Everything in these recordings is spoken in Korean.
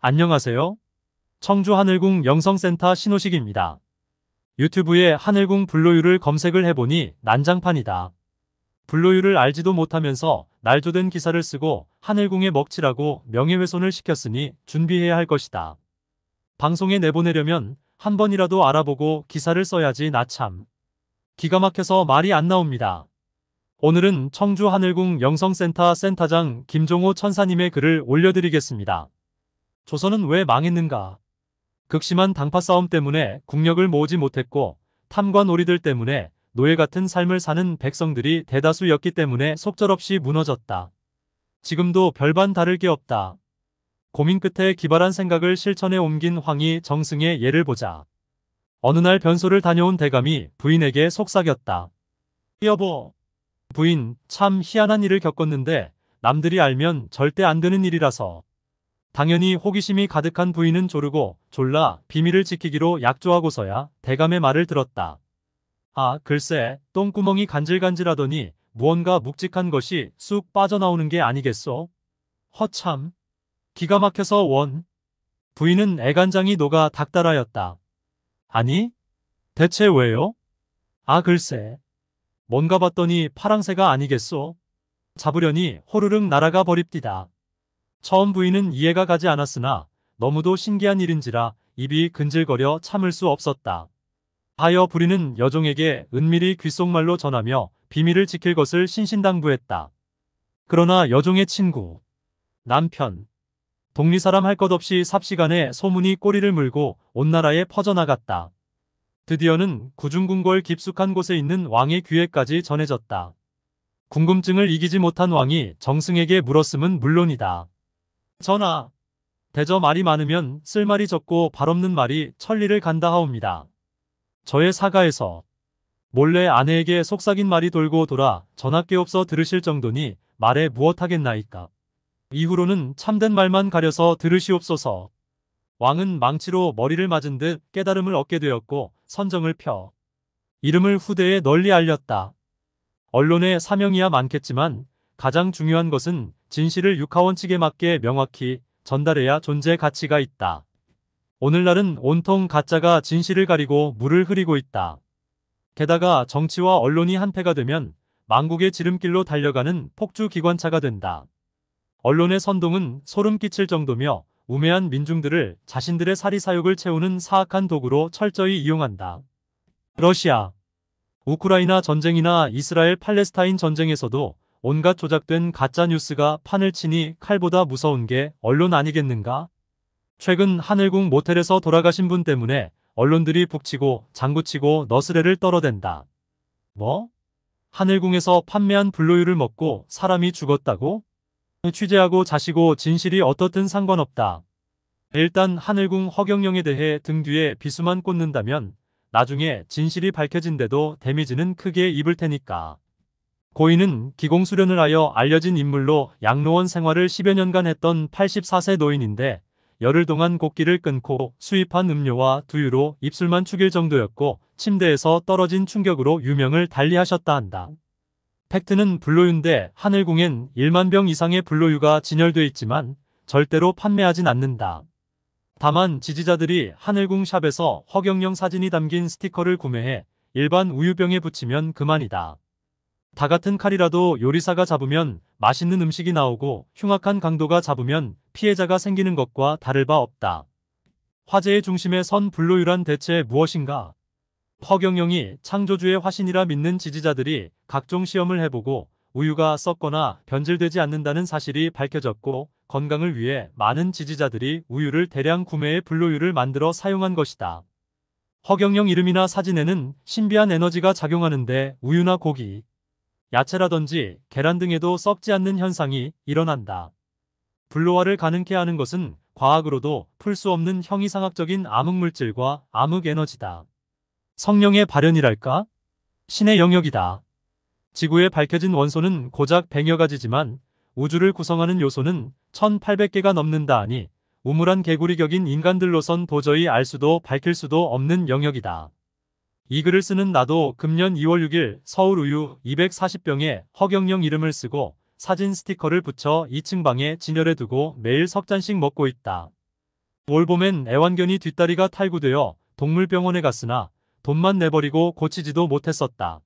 안녕하세요. 청주 하늘궁 영성센터 신호식입니다. 유튜브에 하늘궁 불로유를 검색을 해보니 난장판이다. 불로유를 알지도 못하면서 날조된 기사를 쓰고 하늘궁에 먹칠하고 명예훼손을 시켰으니 준비해야 할 것이다. 방송에 내보내려면 한 번이라도 알아보고 기사를 써야지. 나 참 기가 막혀서 말이 안 나옵니다. 오늘은 청주 하늘궁 영성센터 센터장 김종호 천사님의 글을 올려드리겠습니다. 조선은 왜 망했는가? 극심한 당파 싸움 때문에 국력을 모으지 못했고 탐관오리들 때문에 노예 같은 삶을 사는 백성들이 대다수였기 때문에 속절없이 무너졌다. 지금도 별반 다를 게 없다. 고민 끝에 기발한 생각을 실천에 옮긴 황희 정승의 예를 보자. 어느 날 변소를 다녀온 대감이 부인에게 속삭였다. 여보, 부인 참 희한한 일을 겪었는데 남들이 알면 절대 안 되는 일이라서. 당연히 호기심이 가득한 부인은 조르고 졸라 비밀을 지키기로 약조하고서야 대감의 말을 들었다. 아, 글쎄, 똥구멍이 간질간질하더니 무언가 묵직한 것이 쑥 빠져나오는 게 아니겠소? 허참. 기가 막혀서 원. 부인은 애간장이 녹아 닭달하였다. 아니? 대체 왜요? 아, 글쎄. 뭔가 봤더니 파랑새가 아니겠소? 잡으려니 호르륵 날아가 버립디다. 처음 부인은 이해가 가지 않았으나 너무도 신기한 일인지라 입이 근질거려 참을 수 없었다. 하여 부리는 여종에게 은밀히 귓속말로 전하며 비밀을 지킬 것을 신신당부했다. 그러나 여종의 친구, 남편, 독리사람 할 것 없이 삽시간에 소문이 꼬리를 물고 온 나라에 퍼져나갔다. 드디어는 구중궁궐 깊숙한 곳에 있는 왕의 귀에까지 전해졌다. 궁금증을 이기지 못한 왕이 정승에게 물었음은 물론이다. 전하, 대저 말이 많으면 쓸 말이 적고 발 없는 말이 천리를 간다 하옵니다. 저의 사가에서 몰래 아내에게 속삭인 말이 돌고 돌아 전하께 없어 들으실 정도니 말에 무엇하겠나이까. 이후로는 참된 말만 가려서 들으시옵소서. 왕은 망치로 머리를 맞은 듯 깨달음을 얻게 되었고 선정을 펴 이름을 후대에 널리 알렸다. 언론의 사명이야 많겠지만 가장 중요한 것은 진실을 육하원칙에 맞게 명확히 전달해야 존재 가치가 있다. 오늘날은 온통 가짜가 진실을 가리고 물을 흐리고 있다. 게다가 정치와 언론이 한패가 되면 망국의 지름길로 달려가는 폭주 기관차가 된다. 언론의 선동은 소름 끼칠 정도며 우매한 민중들을 자신들의 사리사욕을 채우는 사악한 도구로 철저히 이용한다. 러시아, 우크라이나 전쟁이나 이스라엘 팔레스타인 전쟁에서도 온갖 조작된 가짜뉴스가 판을 치니 칼보다 무서운 게 언론 아니겠는가? 최근 하늘궁 모텔에서 돌아가신 분 때문에 언론들이 북치고 장구치고 너스레를 떨어댄다. 뭐? 하늘궁에서 판매한 불로유를 먹고 사람이 죽었다고? 취재하고 자시고 진실이 어떻든 상관없다. 일단 하늘궁 허경영에 대해 등 뒤에 비수만 꽂는다면 나중에 진실이 밝혀진데도 데미지는 크게 입을 테니까. 고인은 기공수련을 하여 알려진 인물로 양로원 생활을 10여 년간 했던 84세 노인인데 열흘 동안 곡기를 끊고 수입한 음료와 두유로 입술만 축일 정도였고 침대에서 떨어진 충격으로 유명을 달리하셨다 한다. 팩트는 불로유인데 하늘궁엔 1만 병 이상의 불로유가 진열돼 있지만 절대로 판매하진 않는다. 다만 지지자들이 하늘궁 샵에서 허경영 사진이 담긴 스티커를 구매해 일반 우유병에 붙이면 그만이다. 다 같은 칼이라도 요리사가 잡으면 맛있는 음식이 나오고 흉악한 강도가 잡으면 피해자가 생기는 것과 다를 바 없다. 화제의 중심에 선 불로유란 대체 무엇인가? 허경영이 창조주의 화신이라 믿는 지지자들이 각종 시험을 해보고 우유가 썩거나 변질되지 않는다는 사실이 밝혀졌고 건강을 위해 많은 지지자들이 우유를 대량 구매해 불로유를 만들어 사용한 것이다. 허경영 이름이나 사진에는 신비한 에너지가 작용하는데 우유나 고기, 야채라든지 계란 등에도 썩지 않는 현상이 일어난다. 불로화를 가능케 하는 것은 과학으로도 풀 수 없는 형이상학적인 암흑물질과 암흑에너지다. 성령의 발현이랄까? 신의 영역이다. 지구에 밝혀진 원소는 고작 100여 가지지만 우주를 구성하는 요소는 1800개가 넘는다 하니 우물한 개구리 격인 인간들로선 도저히 알 수도 밝힐 수도 없는 영역이다. 이 글을 쓰는 나도 금년 2월 6일 서울 우유 240병에 허경영 이름을 쓰고 사진 스티커를 붙여 2층 방에 진열해 두고 매일 석 잔씩 먹고 있다. 올봄엔 애완견이 뒷다리가 탈구되어 동물병원에 갔으나 돈만 내버리고 고치지도 못했었다.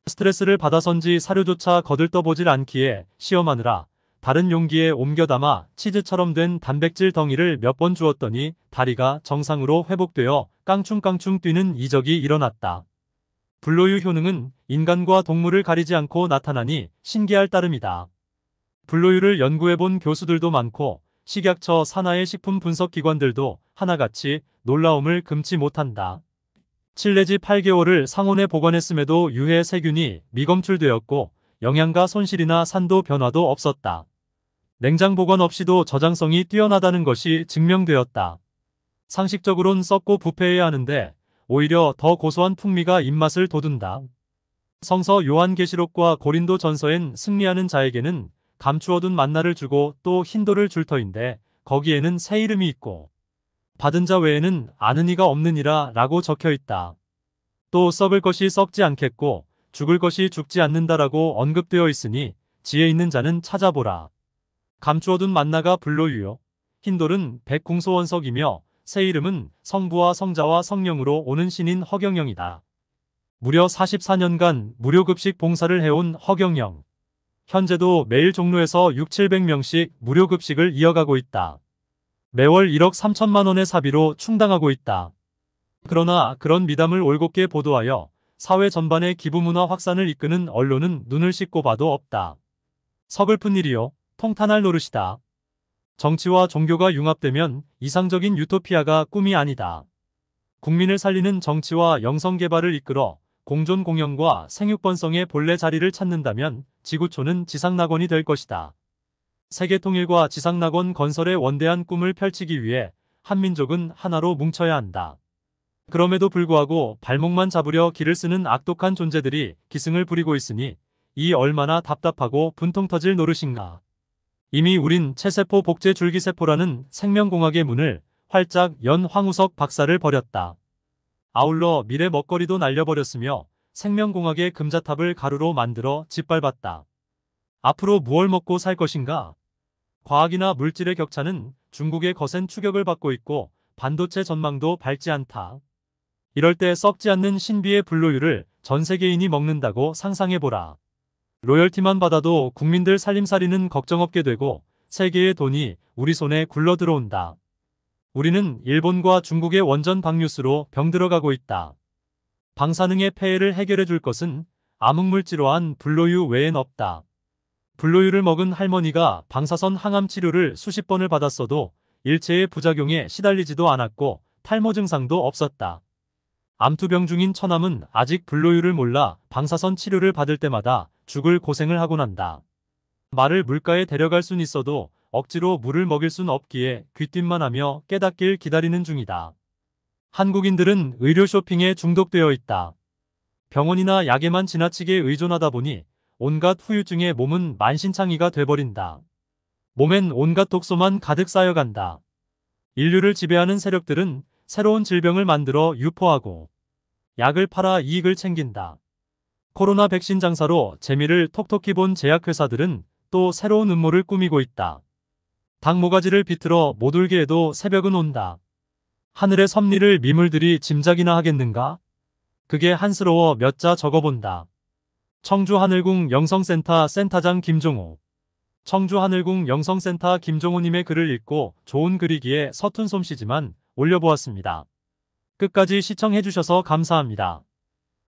스트레스를 받아선지 사료조차 거들떠보질 않기에 시험하느라 다른 용기에 옮겨 담아 치즈처럼 된 단백질 덩이를 몇 번 주었더니 다리가 정상으로 회복되어 깡충깡충 뛰는 이적이 일어났다. 불로유 효능은 인간과 동물을 가리지 않고 나타나니 신기할 따름이다. 불로유를 연구해본 교수들도 많고 식약처 산하의 식품 분석 기관들도 하나같이 놀라움을 금치 못한다. 7 내지 8개월을 상온에 보관했음에도 유해 세균이 미검출되었고 영양가 손실이나 산도 변화도 없었다. 냉장 보관 없이도 저장성이 뛰어나다는 것이 증명되었다. 상식적으론 썩고 부패해야 하는데 오히려 더 고소한 풍미가 입맛을 돋운다. 성서 요한계시록과 고린도 전서엔 승리하는 자에게는 감추어둔 만나를 주고 또 흰돌을 줄 터인데 거기에는 새 이름이 있고 받은 자 외에는 아는 이가 없느니라 라고 적혀있다. 또 썩을 것이 썩지 않겠고 죽을 것이 죽지 않는다라고 언급되어 있으니 지혜 있는 자는 찾아보라. 감추어둔 만나가 불로유요. 흰돌은 백궁소원석이며 새 이름은 성부와 성자와 성령으로 오는 신인 허경영이다. 무려 44년간 무료급식 봉사를 해온 허경영. 현재도 매일 종로에서 600~700명씩 무료급식을 이어가고 있다. 매월 1억 3천만 원의 사비로 충당하고 있다. 그러나 그런 미담을 올곧게 보도하여 사회 전반의 기부문화 확산을 이끄는 언론은 눈을 씻고 봐도 없다. 서글픈 일이요. 통탄할 노릇이다. 정치와 종교가 융합되면 이상적인 유토피아가 꿈이 아니다. 국민을 살리는 정치와 영성개발을 이끌어 공존 공영과 생육번성의 본래 자리를 찾는다면 지구촌은 지상낙원이 될 것이다. 세계통일과 지상낙원 건설의 원대한 꿈을 펼치기 위해 한민족은 하나로 뭉쳐야 한다. 그럼에도 불구하고 발목만 잡으려 기를 쓰는 악독한 존재들이 기승을 부리고 있으니 이 얼마나 답답하고 분통 터질 노릇인가. 이미 우린 체세포 복제 줄기세포라는 생명공학의 문을 활짝 연 황우석 박사를 버렸다. 아울러 미래 먹거리도 날려버렸으며 생명공학의 금자탑을 가루로 만들어 짓밟았다. 앞으로 무얼 먹고 살 것인가? 과학이나 물질의 격차는 중국의 거센 추격을 받고 있고 반도체 전망도 밝지 않다. 이럴 때 썩지 않는 신비의 불로유를 전 세계인이 먹는다고 상상해보라. 로열티만 받아도 국민들 살림살이는 걱정 없게 되고 세계의 돈이 우리 손에 굴러 들어온다. 우리는 일본과 중국의 원전 방류수로 병들어가고 있다. 방사능의 폐해를 해결해 줄 것은 암흑물질로한 불로유 외엔 없다. 불로유를 먹은 할머니가 방사선 항암 치료를 수십 번을 받았어도 일체의 부작용에 시달리지도 않았고 탈모 증상도 없었다. 암투병 중인 처남은 아직 불로유를 몰라 방사선 치료를 받을 때마다 죽을 고생을 하곤 한다. 말을 물가에 데려갈 순 있어도 억지로 물을 먹일 순 없기에 귀띔만 하며 깨닫길 기다리는 중이다. 한국인들은 의료 쇼핑에 중독되어 있다. 병원이나 약에만 지나치게 의존하다 보니 온갖 후유증에 몸은 만신창이가 돼버린다. 몸엔 온갖 독소만 가득 쌓여간다. 인류를 지배하는 세력들은 새로운 질병을 만들어 유포하고 약을 팔아 이익을 챙긴다. 코로나 백신 장사로 재미를 톡톡히 본 제약회사들은 또 새로운 음모를 꾸미고 있다. 닭모가지를 비틀어 못 울게 해도 새벽은 온다. 하늘의 섭리를 미물들이 짐작이나 하겠는가? 그게 한스러워 몇 자 적어본다. 청주 하늘궁 영성센터 센터장 김종호. 청주 하늘궁 영성센터 김종호님의 글을 읽고 좋은 글이기에 서툰 솜씨지만 올려보았습니다. 끝까지 시청해주셔서 감사합니다.